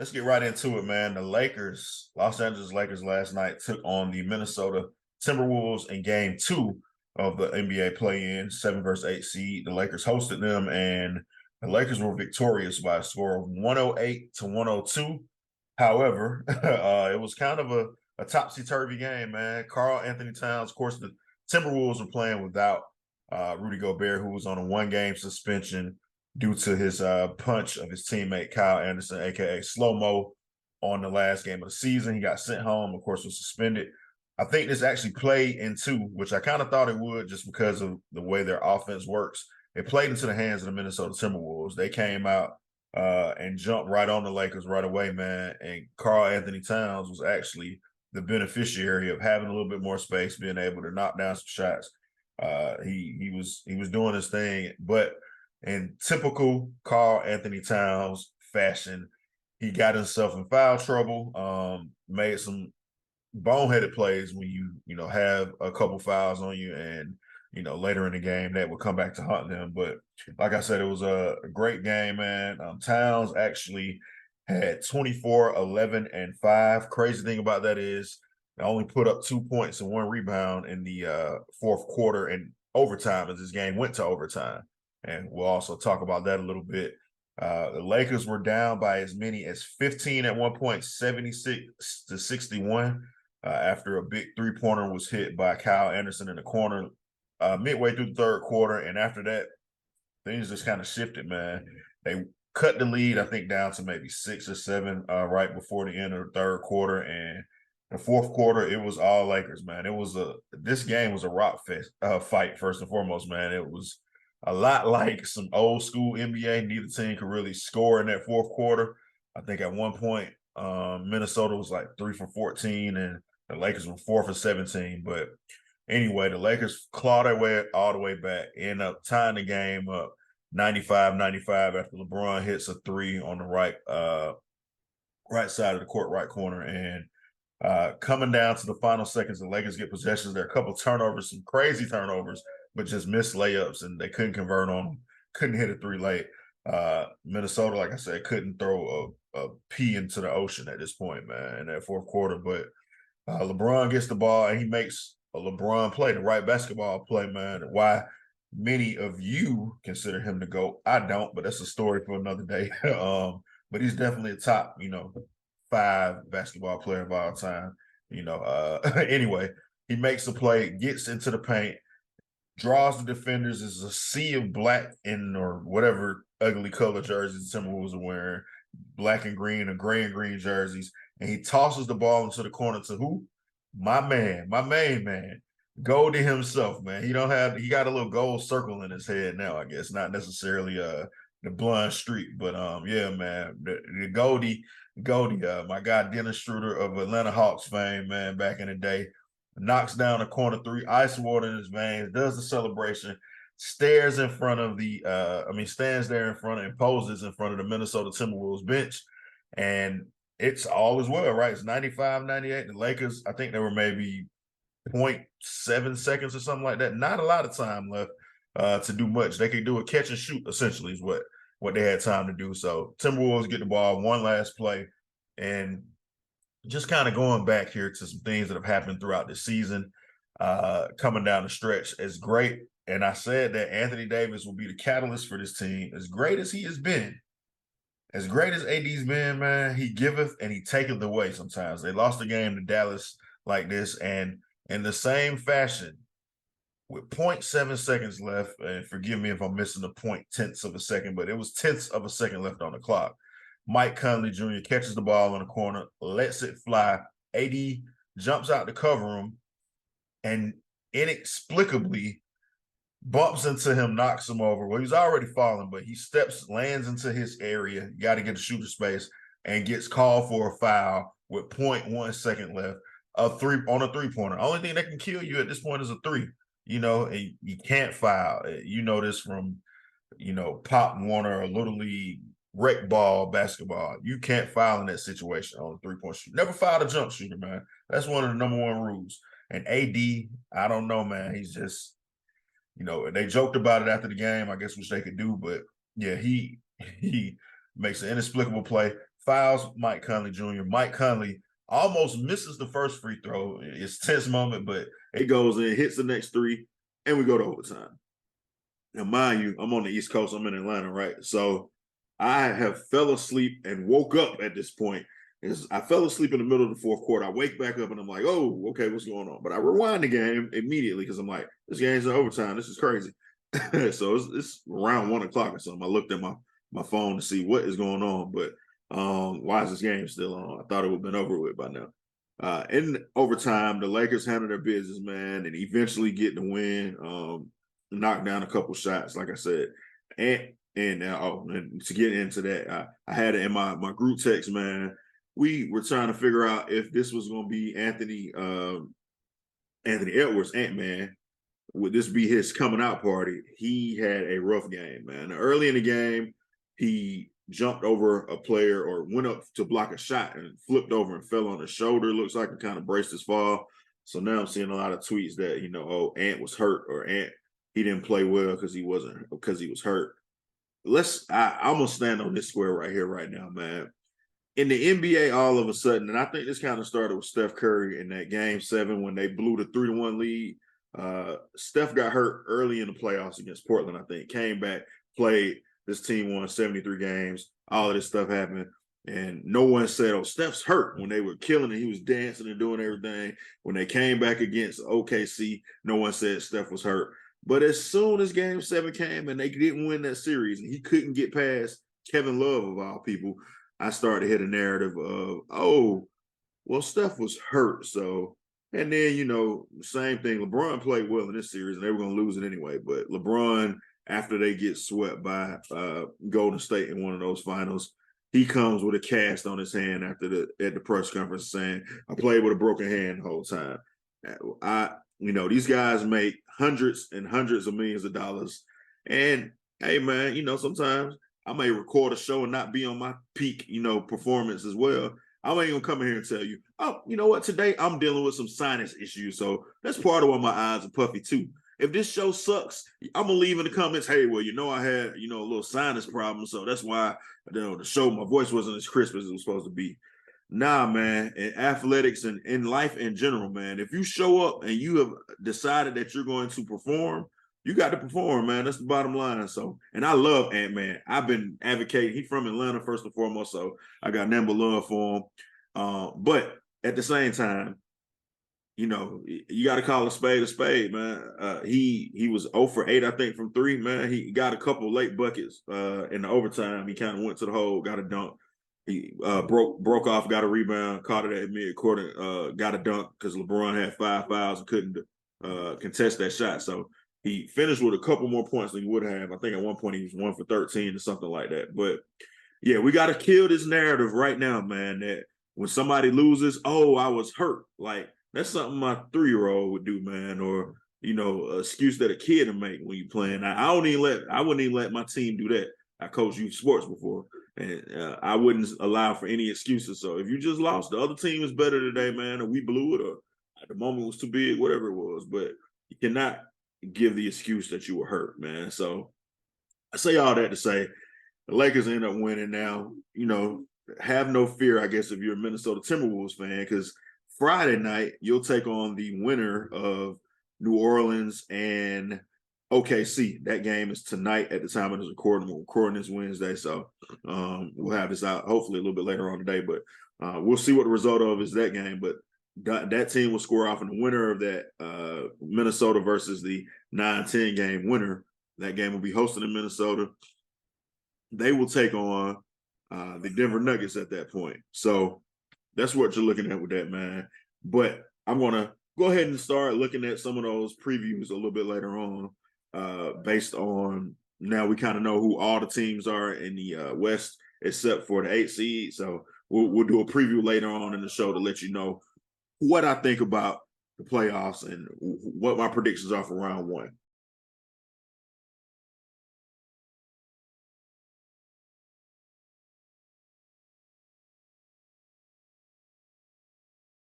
Let's get right into it, man. The Lakers, Los Angeles Lakers last night took on the Minnesota Timberwolves in game two of the NBA play-in, 7 versus 8 seed. The Lakers hosted them, and the Lakers were victorious by a score of 108 to 102. However, it was kind of a topsy-turvy game, man. Karl Anthony Towns, of course, the Timberwolves were playing without Rudy Gobert, who was on a one-game suspension due to his punch of his teammate Kyle Anderson, aka Slow Mo, on the last game of the season. He got sent home, of course, was suspended. I think this actually played into, which I kind of thought it would just because of the way their offense works. It played into the hands of the Minnesota Timberwolves. They came out and jumped right on the Lakers right away, man. And Karl Anthony Towns was actually the beneficiary of having a little bit more space, being able to knock down some shots. He was doing his thing, but in typical Karl Anthony Towns fashion, he got himself in foul trouble, made some boneheaded plays when you have a couple fouls on you, and later in the game that would come back to haunt them. But like I said, it was a great game, man. Towns actually had 24, 11, and 5. Crazy thing about that is they only put up 2 points and 1 rebound in the fourth quarter and overtime, as this game went to overtime. And we'll also talk about that a little bit. The Lakers were down by as many as 15 at one point, 76 to 61, after a big three-pointer was hit by Kyle Anderson in the corner midway through the third quarter. And after that, things just kind of shifted, man. They cut the lead, I think, down to maybe 6 or 7 right before the end of the third quarter. And the fourth quarter, it was all Lakers, man. This game was a rock fest fight, first and foremost, man. It was a lot like some old school NBA. Neither team could really score in that fourth quarter. I think at one point, Minnesota was like 3 for 14, and the Lakers were 4 for 17. But anyway, the Lakers clawed their way all the way back, end up tying the game up 95-95 after LeBron hits a three on the right side of the court, right corner. And coming down to the final seconds, the Lakers get possessions. There are a couple turnovers, some crazy turnovers, but just missed layups, and they couldn't convert on them, couldn't hit a three late. Minnesota, like I said, couldn't throw a pea into the ocean at this point, man, in that fourth quarter. But LeBron gets the ball, and he makes a LeBron play, the right basketball play, man. Why many of you consider him the GOAT. I don't, but that's a story for another day. But he's definitely a top, 5 basketball player of all time. Anyway, he makes the play, gets into the paint, draws the defenders. Is a sea of black or whatever ugly color jerseys the Timberwolves are wearing, black and green or gray and green jerseys, and he tosses the ball into the corner to who? My man, my main man, Goldie himself, man. He got a little gold circle in his head now, I guess, not necessarily the blonde streak, but yeah, man, the Goldie, my guy Dennis Schroeder of Atlanta Hawks fame, man, back in the day, knocks down a corner three, ice water in his veins, does the celebration, stares in front of stands there in front and poses in front of the Minnesota Timberwolves bench, and it's all as well, right? It's 95-98. The Lakers, I think there were maybe 0.7 seconds or something like that. Not a lot of time left to do much. They could do a catch and shoot, essentially, is what they had time to do. So Timberwolves get the ball, one last play, and just kind of going back here to some things that have happened throughout the season, coming down the stretch. As great, and I said that Anthony Davis will be the catalyst for this team. As great as he has been, as great as AD's been, man, he giveth and he taketh away sometimes. They lost the game to Dallas like this, and in the same fashion, with 0.7 seconds left, and forgive me if I'm missing the point tenths of a second, but it was tenths of a second left on the clock. Mike Conley Jr. catches the ball in the corner, lets it fly. AD jumps out to cover him, and inexplicably bumps into him, knocks him over. Well, he's already falling, but he lands into his area. You got to get a shooter space, and gets called for a foul with 0.1 second left. A three-pointer. Only thing that can kill you at this point is a three. And you can't foul. You know this from, Pop Warner or Little League rec ball basketball. You can't foul in that situation on a three-point shoot. Never foul a jump shooter, man. That's one of the number one rules. And AD, I don't know, man. He's just, they joked about it after the game, I guess, which they could do. But yeah, he makes an inexplicable play, fouls Mike Conley Jr. Mike Conley almost misses the first free throw. It's a tense moment, but it goes in, hits the next three, and we go to overtime. Now, mind you, I'm on the East Coast. I'm in Atlanta, right? So I have fell asleep and woke up at this point. I fell asleep in the middle of the fourth quarter. I wake back up and I'm like, oh, okay, what's going on? But I rewind the game immediately because I'm like, this game's in overtime. This is crazy. So it's around 1 o'clock or something. I looked at my phone to see what is going on, but why is this game still on? I thought it would have been over with by now. In overtime, the Lakers handled their business, man, and eventually get the win. Knock down a couple shots, like I said, and to get into that, I had it in my group text, man. We were trying to figure out if this was going to be Anthony Edwards, Ant-Man. Would this be his coming out party? He had a rough game, man. Early in the game, he jumped over a player or went up to block a shot and flipped over and fell on his shoulder. Looks like it kind of braced his fall. So now I'm seeing a lot of tweets that, Ant was hurt or Ant, he didn't play well because he was hurt. I'm gonna stand on this square right here, right now, man. In the NBA, all of a sudden, and I think this kind of started with Steph Curry in that game 7 when they blew the 3-1 lead. Steph got hurt early in the playoffs against Portland, I think. Came back, played. This team won 73 games. All of this stuff happened. And no one said, oh, Steph's hurt when they were killing it. He was dancing and doing everything. When they came back against OKC, no one said Steph was hurt. But as soon as game 7 came and they didn't win that series and he couldn't get past Kevin Love, of all people, I started to hit a narrative of, oh, well, Steph was hurt. So, and then, same thing. LeBron played well in this series and they were going to lose it anyway. But LeBron, after they get swept by Golden State in one of those finals, he comes with a cast on his hand at the press conference saying, I played with a broken hand the whole time. These guys make hundreds and hundreds of millions of dollars. And hey, man, sometimes I may record a show and not be on my peak, performance as well. I ain't gonna come in here and tell you, oh, you know what? Today I'm dealing with some sinus issues. So that's part of why my eyes are puffy too. If this show sucks, I'm gonna leave in the comments, hey, well, I had, a little sinus problem. So that's why, the show, my voice wasn't as crisp as it was supposed to be. Nah, man, in athletics and in life in general, man, if you show up and you have decided that you're going to perform, you got to perform, man. That's the bottom line. So, and I love Ant-Man. I've been advocating. He's from Atlanta, first and foremost, so I got nothing but love for him. But at the same time, you got to call a spade, man. He was 0 for 8, I think, from 3, man. He got a couple late buckets in the overtime. He kind of went to the hole, got a dunk. He broke off, got a rebound, caught it at mid-quarter, got a dunk because LeBron had 5 fouls and couldn't contest that shot. So he finished with a couple more points than he would have. I think at one point he was 1 for 13 or something like that. But, yeah, we got to kill this narrative right now, man, that when somebody loses, oh, I was hurt. Like, that's something my 3-year-old would do, man, or, an excuse that a kid would make when you're playing. I wouldn't even let my team do that. I coached youth sports before. And I wouldn't allow for any excuses. So if you just lost, the other team was better today, man, or we blew it, or the moment was too big, whatever it was. But you cannot give the excuse that you were hurt, man. So I say all that to say the Lakers end up winning now. Have no fear, I guess, if you're a Minnesota Timberwolves fan, because Friday night you'll take on the winner of New Orleans and OKC. That game is tonight at the time of this recording. We're recording this Wednesday, so we'll have this out hopefully a little bit later on today. But we'll see what the result of is that game. But that team will score off, and the winner of that Minnesota versus the 9-10 game winner, that game will be hosted in Minnesota. They will take on the Denver Nuggets at that point. So that's what you're looking at with that, man. But I'm going to go ahead and start looking at some of those previews a little bit later on. Based on now we kind of know who all the teams are in the West except for the 8 seed. So we'll do a preview later on in the show to let you know what I think about the playoffs and what my predictions are for round 1.